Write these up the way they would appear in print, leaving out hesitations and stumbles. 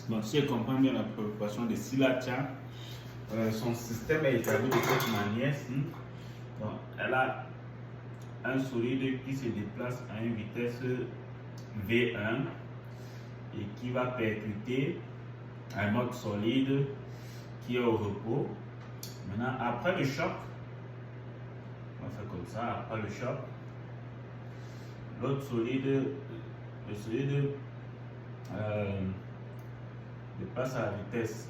Donc, si elle comprend bien la préoccupation de Silatia, son système est établi de cette manière-ci. Donc, elle a un solide qui se déplace à une vitesse V1 et qui va percuter un autre solide qui est au repos. Maintenant, après le choc, on va faire comme ça, après le choc, l'autre solide, le solide dépasse à la vitesse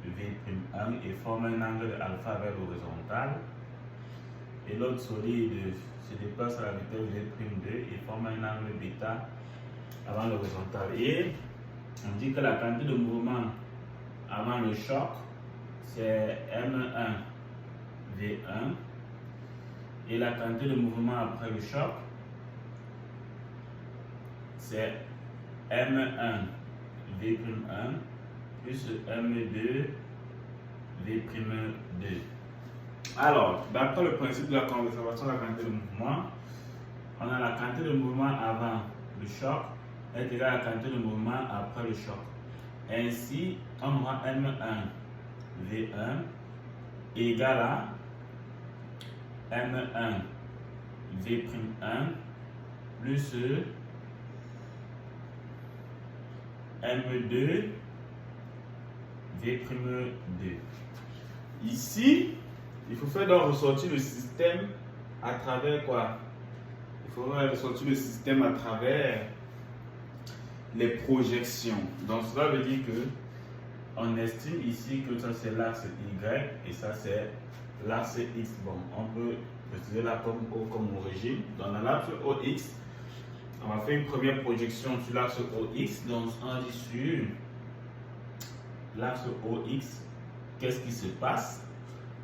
V'1 et forme un angle alpha vers l'horizontale. Et l'autre solide se déplace à la vitesse V'2 et forme un angle bêta avant l'horizontale. Et on dit que la quantité de mouvement avant le choc, c'est M1 V1. Et la quantité de mouvement après le choc, c'est M1 V'1 plus M2 V'2. Alors, d'après le principe de la conservation de la quantité de mouvement, on a la quantité de mouvement avant le choc est égale à la quantité de mouvement après le choc. Ainsi, on aura M1 V1 égale à M1 V'1 plus M2 V'2. Ici, il faut faire donc ressortir le système à travers quoi? Il faut faire ressortir le système à travers les projections. Donc cela veut dire que on estime ici que ça c'est l'axe Y et ça c'est l'axe X. Bon, on peut utiliser là comme O comme origine. Donc dans l'axe OX, on va faire une première projection sur l'axe OX. Donc on dit sur l'axe OX, qu'est-ce qui se passe?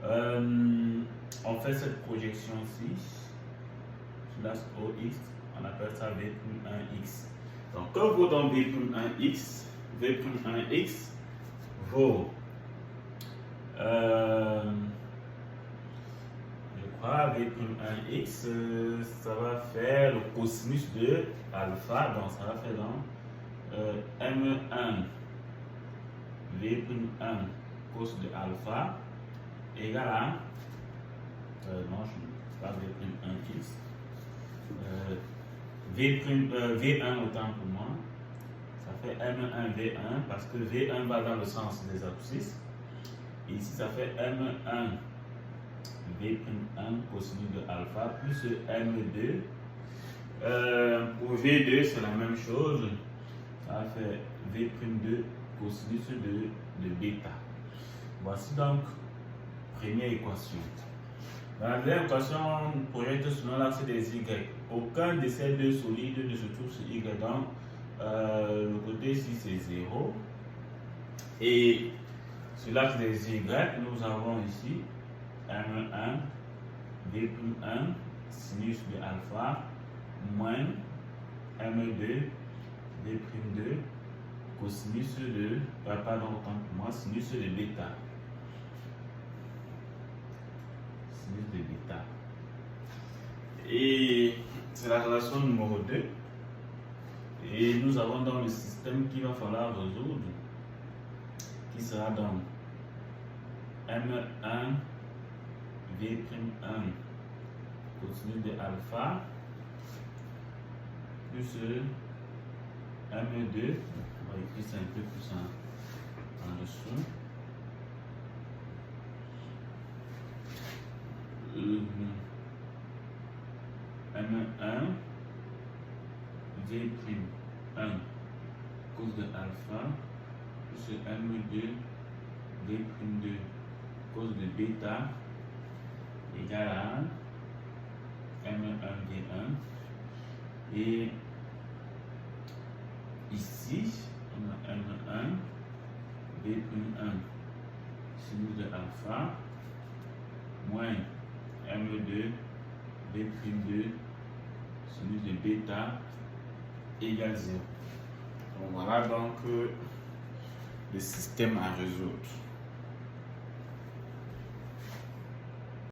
On fait cette projection-ci sur l'axe OX, on appelle ça V'1X. Donc, que vaut donc V'1X? V'1X vaut, je crois, V'1X, ça va faire le cosinus de alpha, donc ça va faire donc M1 V'1 cos de alpha égale à, non, je ne pas V'1X, V1 autant pour moi, ça fait M1 V1 parce que V1 va dans le sens des abscisses. Et ici, ça fait M1 V'1 cosinus de alpha plus M2. Pour V2, c'est la même chose. Ça va faire V'2 cosinus de bêta. Voici donc première équation. Dans la deuxième équation, on projette selon l'axe des Y. Aucun de ces deux solides ne se trouve sur Y. Donc, le côté ici c'est 0. Et sur l'axe des Y, nous avons ici M1, V'1, sinus de alpha, moins M2, V'2, cosinus de, pardon, autant pour moi, sinus de bêta. Sinus de bêta. Et c'est la relation numéro 2. Et nous avons donc le système qu'il va falloir résoudre, qui sera donc M1 V'1 cosinus de alpha plus M2, on va écrire ça un peu plus en dessous. M1 V'1 cos de alpha plus M2 V'2 cos de bêta égale à M1 V'1. Et ici, on a M1 V'1 sinus de alpha moins M2 V'2 sinus de bêta égale 0. Donc voilà donc le système à résoudre.